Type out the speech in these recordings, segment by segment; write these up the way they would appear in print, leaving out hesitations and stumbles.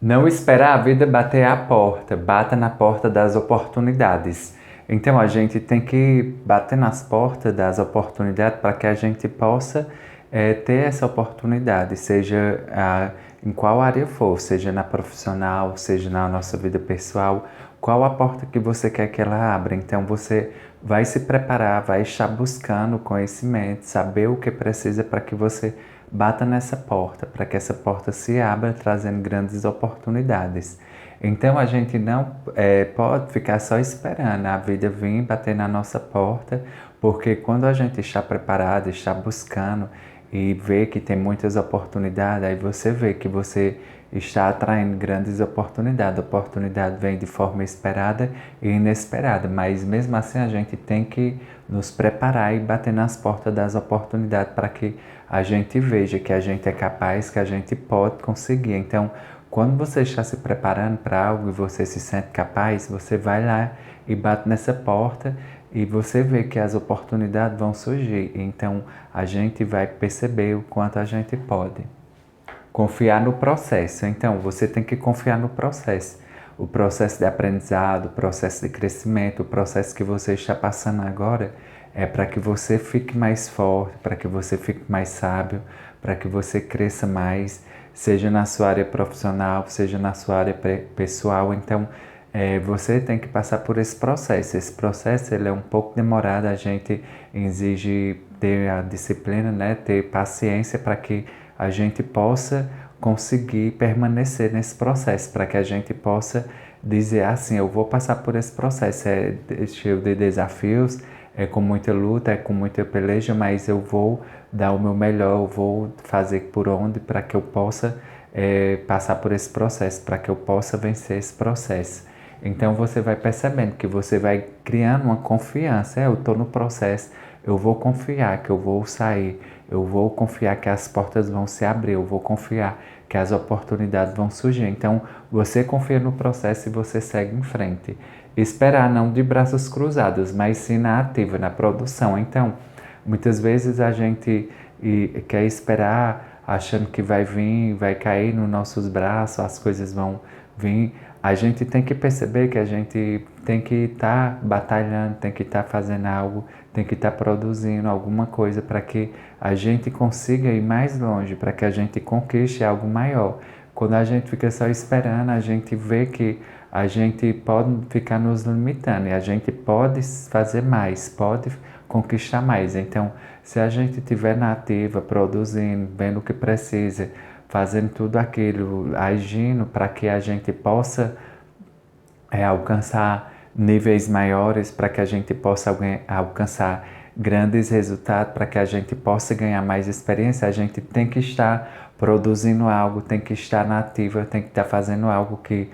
Não espera a vida bater a porta, bata na porta das oportunidades. Então a gente tem que bater nas portas das oportunidades para que a gente possa ter essa oportunidade, seja em qual área for, seja na profissional, seja na nossa vida pessoal, qual a porta que você quer que ela abra. Então você vai se preparar, vai estar buscando conhecimento, saber o que precisa para que você bata nessa porta, para que essa porta se abra, trazendo grandes oportunidades. Então a gente não pode ficar só esperando a vida vir bater na nossa porta, porque quando a gente está preparado, está buscando e vê que tem muitas oportunidades, aí você vê que você está atraindo grandes oportunidades. A oportunidade vem de forma esperada e inesperada, mas mesmo assim a gente tem que nos preparar e bater nas portas das oportunidades para que a gente veja que a gente é capaz, que a gente pode conseguir. Então, quando você está se preparando para algo e você se sente capaz, você vai lá e bate nessa porta e você vê que as oportunidades vão surgir. Então, a gente vai perceber o quanto a gente pode. Confiar no processo. Então, você tem que confiar no processo. O processo de aprendizado, o processo de crescimento, o processo que você está passando agora é para que você fique mais forte, para que você fique mais sábio, para que você cresça mais, seja na sua área profissional, seja na sua área pessoal. Então, você tem que passar por esse processo. Esse processo ele é um pouco demorado, a gente exige ter a disciplina, né? Ter paciência para que a gente possa conseguir permanecer nesse processo, para que a gente possa dizer assim, eu vou passar por esse processo, é cheio de desafios, é com muita luta, é com muita peleja, mas eu vou dar o meu melhor, eu vou fazer por onde para que eu possa passar por esse processo, para que eu possa vencer esse processo. Então você vai percebendo que você vai criando uma confiança, eu estou no processo, eu vou confiar que eu vou sair, eu vou confiar que as portas vão se abrir, eu vou confiar que as oportunidades vão surgir. Então, você confia no processo e você segue em frente. Esperar não de braços cruzados, mas sim na ativa, na produção. Então, muitas vezes a gente quer esperar achando que vai vir, vai cair nos nossos braços, as coisas vão vir. A gente tem que perceber que a gente tem que estar batalhando, tem que estar fazendo algo, tem que estar produzindo alguma coisa para que a gente consiga ir mais longe, para que a gente conquiste algo maior. Quando a gente fica só esperando, a gente vê que a gente pode ficar nos limitando e a gente pode fazer mais, pode conquistar mais. Então, se a gente estiver na ativa, produzindo, vendo o que precisa, fazendo tudo aquilo, agindo para que a gente possa alcançar níveis maiores, para que a gente possa alcançar grandes resultados, para que a gente possa ganhar mais experiência, a gente tem que estar produzindo algo, tem que estar na ativa, tem que estar fazendo algo que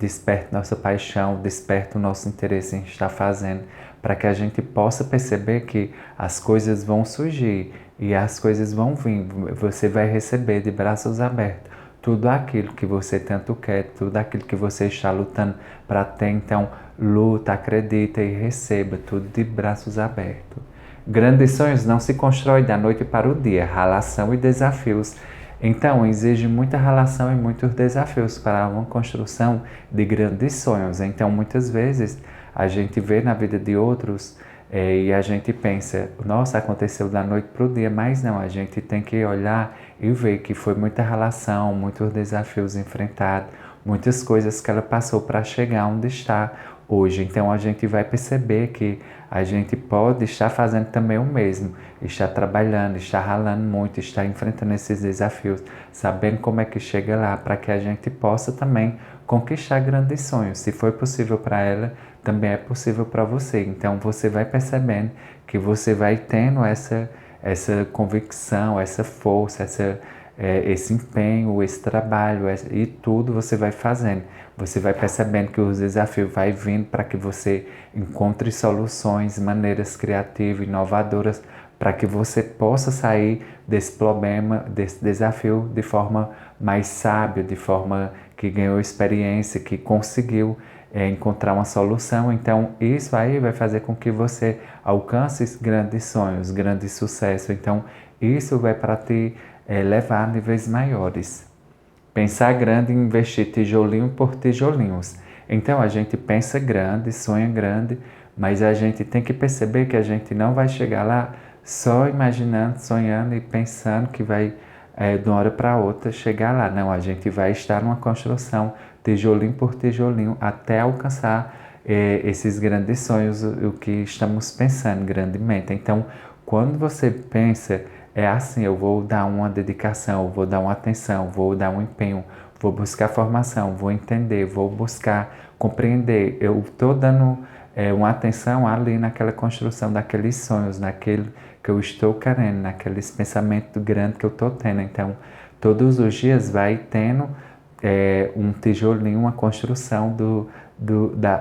desperte nossa paixão, desperte o nosso interesse em estar fazendo, para que a gente possa perceber que as coisas vão surgir e as coisas vão vir, você vai receber de braços abertos tudo aquilo que você tanto quer, tudo aquilo que você está lutando para ter. Então, luta, acredita e receba tudo de braços abertos. Grandes sonhos não se constroem da noite para o dia, ralação e desafios. Então, exige muita relação e muitos desafios para uma construção de grandes sonhos. Então, muitas vezes, a gente vê na vida de outros e a gente pensa, nossa, aconteceu da noite para o dia, mas não, a gente tem que olhar e ver que foi muita relação, muitos desafios enfrentados, muitas coisas que ela passou para chegar onde está hoje. Então a gente vai perceber que a gente pode estar fazendo também o mesmo, estar trabalhando, estar ralando muito, estar enfrentando esses desafios, sabendo como é que chega lá, para que a gente possa também conquistar grandes sonhos. Se foi possível para ela, também é possível para você. Então você vai percebendo que você vai tendo essa convicção, essa força, esse empenho, esse trabalho e tudo você vai fazendo. Você vai percebendo que os desafios vai vindo para que você encontre soluções, maneiras criativas, inovadoras, para que você possa sair desse problema, desse desafio de forma mais sábia, de forma que ganhou experiência, que conseguiu encontrar uma solução. Então, isso aí vai fazer com que você alcance grandes sonhos, grandes sucessos. Então, isso vai para te levar a níveis maiores. Pensar grande e investir tijolinho por tijolinhos. Então a gente pensa grande, sonha grande, mas a gente tem que perceber que a gente não vai chegar lá só imaginando, sonhando e pensando que vai de uma hora para outra chegar lá. Não, a gente vai estar numa construção, tijolinho por tijolinho, até alcançar esses grandes sonhos, o que estamos pensando grandemente. Então, quando você pensa, é assim, eu vou dar uma dedicação, eu vou dar uma atenção, vou dar um empenho, vou buscar formação, vou entender, vou buscar compreender. Eu estou dando uma atenção ali naquela construção daqueles sonhos, naquele que eu estou querendo, naqueles pensamentos grandes que eu estou tendo. Então, todos os dias vai tendo um tijolinho, uma construção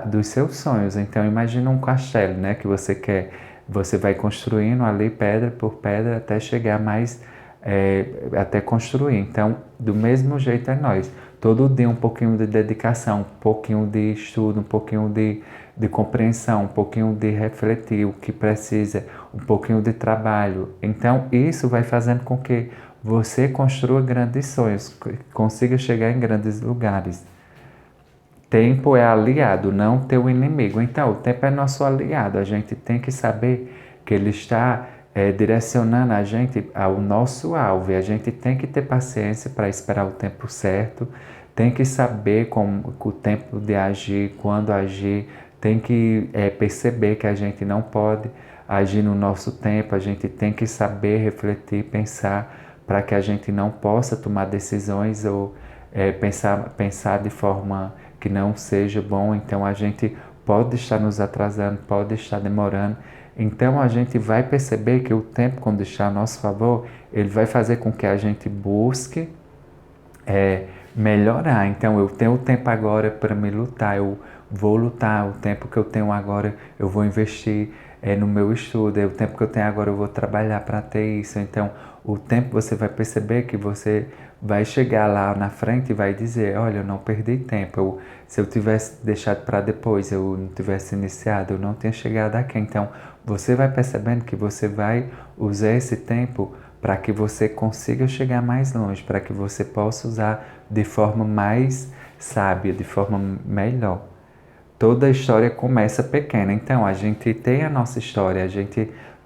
dos seus sonhos. Então, imagina um castelo, né, que você quer. Você vai construindo ali pedra por pedra até chegar mais, até construir. Então, do mesmo jeito é nós. Todo dia um pouquinho de dedicação, um pouquinho de estudo, um pouquinho de compreensão, um pouquinho de refletir o que precisa, um pouquinho de trabalho. Então, isso vai fazendo com que você construa grandes sonhos, consiga chegar em grandes lugares. Tempo é aliado, não teu inimigo. Então, o tempo é nosso aliado. A gente tem que saber que ele está direcionando a gente ao nosso alvo. E a gente tem que ter paciência para esperar o tempo certo. Tem que saber como o tempo de agir, quando agir. Tem que perceber que a gente não pode agir no nosso tempo. A gente tem que saber refletir, pensar para que a gente não possa tomar decisões ou pensar de forma que não seja bom. Então a gente pode estar nos atrasando, pode estar demorando. Então a gente vai perceber que o tempo, quando está a nosso favor, ele vai fazer com que a gente busque melhorar. Então eu tenho o tempo agora para me lutar, eu vou lutar. O tempo que eu tenho agora eu vou investir no meu estudo, o tempo que eu tenho agora eu vou trabalhar para ter isso. Então o tempo, você vai perceber que você vai chegar lá na frente e vai dizer, olha, eu não perdi tempo, se eu tivesse deixado para depois, eu não tivesse iniciado, eu não tinha chegado aqui. Então você vai percebendo que você vai usar esse tempo para que você consiga chegar mais longe, para que você possa usar de forma mais sábia, de forma melhor. Toda história começa pequena, então a gente tem a nossa história,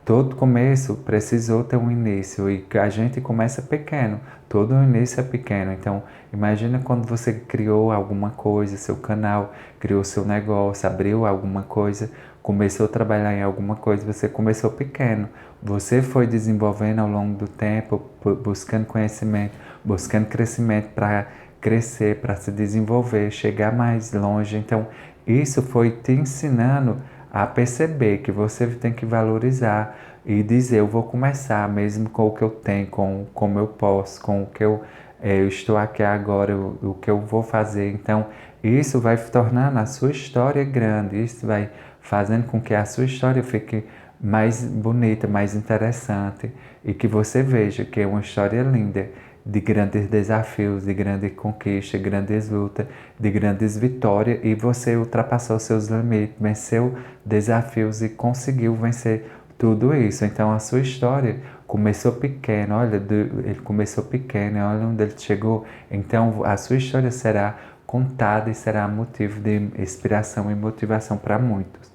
todo começo precisou ter um início e a gente começa pequeno, todo início é pequeno. Então imagina quando você criou alguma coisa, seu canal, criou seu negócio, abriu alguma coisa, começou a trabalhar em alguma coisa, você começou pequeno, você foi desenvolvendo ao longo do tempo, buscando conhecimento, buscando crescimento para crescer, para se desenvolver, chegar mais longe. Então isso foi te ensinando a perceber que você tem que valorizar e dizer, eu vou começar mesmo com o que eu tenho, com como eu posso, com o que eu estou aqui agora, o que eu vou fazer. Então, isso vai tornando a sua história grande, isso vai fazendo com que a sua história fique mais bonita, mais interessante e que você veja que é uma história linda, de grandes desafios, de grande conquista, grandes lutas, de grandes vitórias, e você ultrapassou seus limites, venceu desafios e conseguiu vencer tudo isso. Então a sua história começou pequena, olha, ele começou pequeno, olha onde ele chegou. Então a sua história será contada e será motivo de inspiração e motivação para muitos.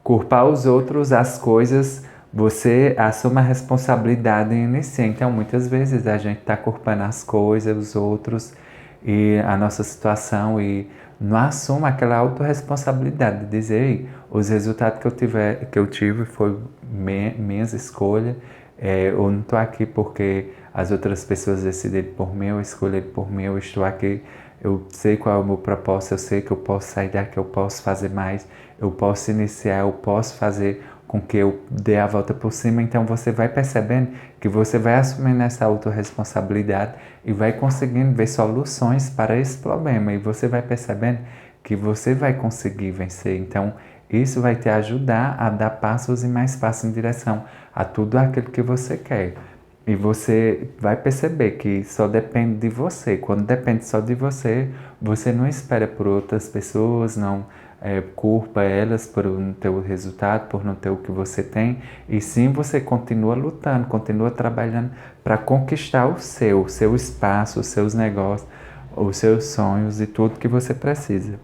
Culpar os outros, as coisas, você assume a responsabilidade em iniciar. Então, muitas vezes a gente está culpando as coisas, os outros e a nossa situação e não assume aquela autorresponsabilidade de dizer, ei, os resultados que eu tive foi minhas escolhas, eu não estou aqui porque as outras pessoas decidiram por mim, eu escolhi por mim, eu estou aqui, eu sei qual é o meu propósito, eu sei que eu posso sair daqui, eu posso fazer mais, eu posso iniciar, eu posso fazer com que eu dê a volta por cima. Então você vai percebendo que você vai assumindo essa autorresponsabilidade e vai conseguindo ver soluções para esse problema. E você vai percebendo que você vai conseguir vencer. Então isso vai te ajudar a dar passos e mais passos em direção a tudo aquilo que você quer. E você vai perceber que só depende de você. Quando depende só de você, você não espera por outras pessoas, não culpa elas por não ter o resultado, por não ter o que você tem, e sim você continua lutando, continua trabalhando para conquistar o seu espaço, os seus negócios, os seus sonhos e tudo que você precisa.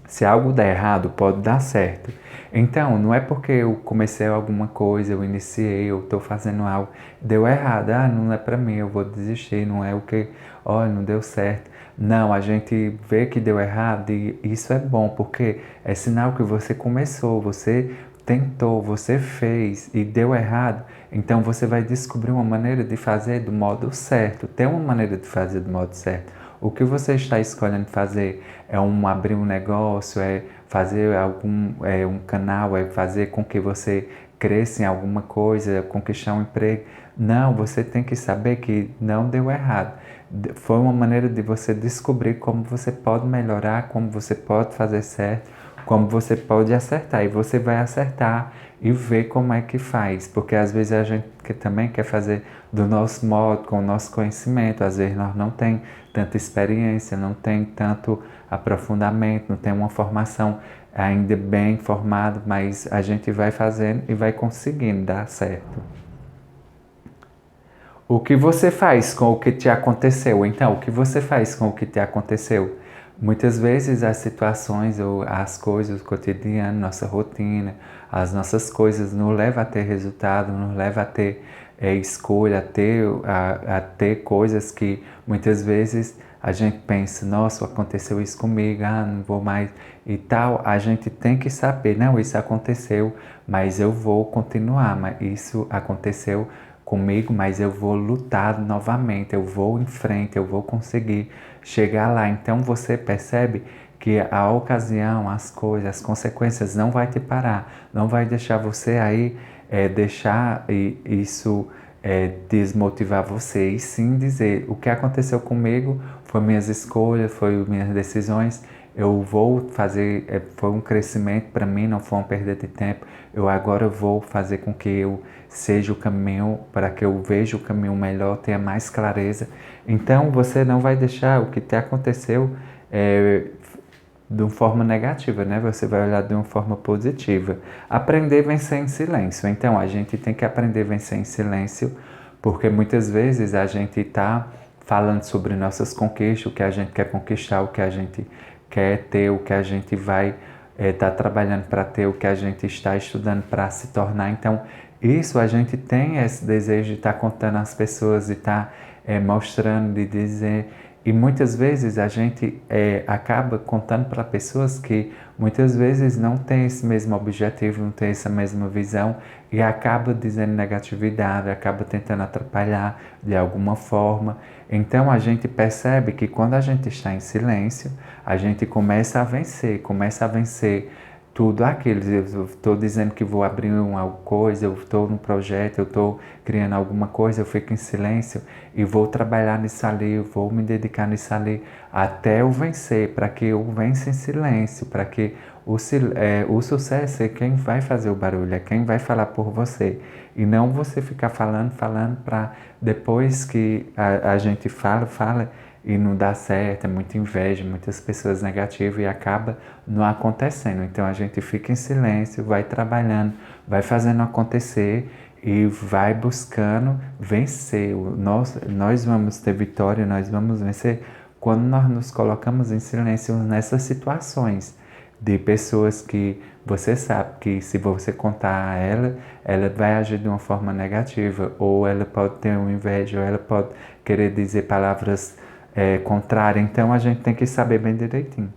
Se algo der errado, pode dar certo. Então, não é porque eu comecei alguma coisa, eu iniciei, eu estou fazendo algo, deu errado, não é para mim, eu vou desistir, não é o que, olha, não deu certo. Não, a gente vê que deu errado e isso é bom, porque é sinal que você começou, você tentou, você fez e deu errado. Então, você vai descobrir uma maneira de fazer do modo certo. Tem uma maneira de fazer do modo certo. O que você está escolhendo fazer é abrir um negócio, é fazer um canal, é fazer com que você cresça em alguma coisa, conquistar um emprego. Não, você tem que saber que não deu errado. Foi uma maneira de você descobrir como você pode melhorar, como você pode fazer certo, como você pode acertar. E você vai acertar e ver como é que faz. Porque às vezes a gente também quer fazer do nosso modo, com o nosso conhecimento. Às vezes nós não temos tanta experiência, não tem tanto aprofundamento, não tem uma formação ainda bem formada, mas a gente vai fazendo e vai conseguindo dar certo. O que você faz com o que te aconteceu? Então, o que você faz com o que te aconteceu? Muitas vezes as situações ou as coisas, o cotidiano, nossa rotina, as nossas coisas nos levam a ter resultado, nos levam a ter escolha, a ter coisas que muitas vezes a gente pensa, nossa, aconteceu isso comigo, não vou mais e tal. A gente tem que saber, não, isso aconteceu, mas eu vou continuar, mas isso aconteceu comigo, mas eu vou lutar novamente, eu vou em frente, eu vou conseguir chegar lá. Então você percebe que a ocasião, as coisas, as consequências não vai te parar, não vai deixar você aí deixar isso desmotivar você, e sim dizer o que aconteceu comigo foi minhas escolhas, foi minhas decisões. Eu vou fazer, foi um crescimento para mim, não foi uma perda de tempo. Eu agora vou fazer com que eu seja o caminho, para que eu veja o caminho melhor, tenha mais clareza. Então você não vai deixar o que te aconteceu de uma forma negativa, né? Você vai olhar de uma forma positiva. Aprender a vencer em silêncio. Então a gente tem que aprender a vencer em silêncio, porque muitas vezes a gente está falando sobre nossas conquistas, o que a gente quer conquistar, o que a gente quer ter, o que a gente vai estar trabalhando para ter, o que a gente está estudando para se tornar. Então, isso a gente tem esse desejo de estar contando às pessoas, de estar mostrando, de dizer. E muitas vezes a gente acaba contando para pessoas que muitas vezes não têm esse mesmo objetivo, não têm essa mesma visão e acaba dizendo negatividade, acaba tentando atrapalhar de alguma forma. Então a gente percebe que quando a gente está em silêncio, a gente começa a vencer tudo aquilo. Eu estou dizendo que vou abrir uma coisa, eu estou num projeto, eu estou criando alguma coisa, eu fico em silêncio e vou trabalhar nisso ali, eu vou me dedicar nisso ali até eu vencer, para que eu vença em silêncio, para que o sucesso é quem vai fazer o barulho, é quem vai falar por você. E não você ficar falando para depois que a gente fala e não dá certo, é muita inveja, muitas pessoas negativas e acaba não acontecendo. Então a gente fica em silêncio, vai trabalhando, vai fazendo acontecer e vai buscando vencer. Nós vamos ter vitória, nós vamos vencer quando nós nos colocamos em silêncio nessas situações de pessoas que você sabe que se você contar a ela, ela vai agir de uma forma negativa, ou ela pode ter uma inveja, ou ela pode querer dizer palavras contrárias. Então a gente tem que saber bem direitinho.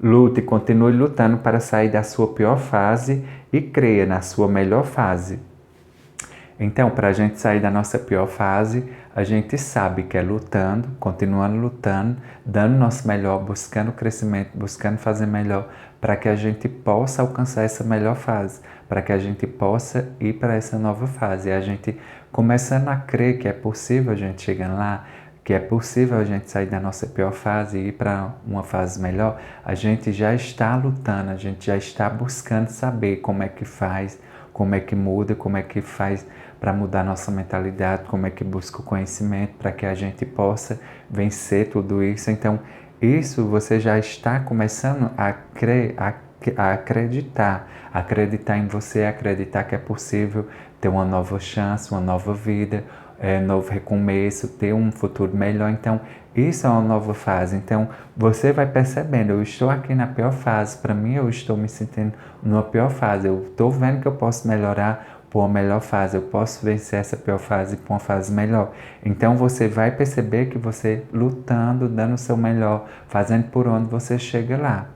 Lute, continue lutando para sair da sua pior fase e creia na sua melhor fase. Então, para a gente sair da nossa pior fase, a gente sabe que é lutando, continuando lutando, dando nosso melhor, buscando crescimento, buscando fazer melhor, para que a gente possa alcançar essa melhor fase, para que a gente possa ir para essa nova fase. E a gente começando a crer que é possível a gente chegar lá, que é possível a gente sair da nossa pior fase e ir para uma fase melhor, a gente já está lutando, a gente já está buscando saber como é que faz, como é que muda, como é que faz para mudar nossa mentalidade, como é que busca o conhecimento para que a gente possa vencer tudo isso. Então, isso você já está começando a acreditar em você, acreditar que é possível ter uma nova chance, uma nova vida, novo recomeço, ter um futuro melhor. Então, isso é uma nova fase. Então, você vai percebendo, eu estou aqui na pior fase, para mim eu estou me sentindo numa pior fase, eu estou vendo que eu posso melhorar por uma melhor fase, eu posso vencer essa pior fase por uma fase melhor. Então você vai perceber que você lutando, dando o seu melhor, fazendo por onde você chega lá.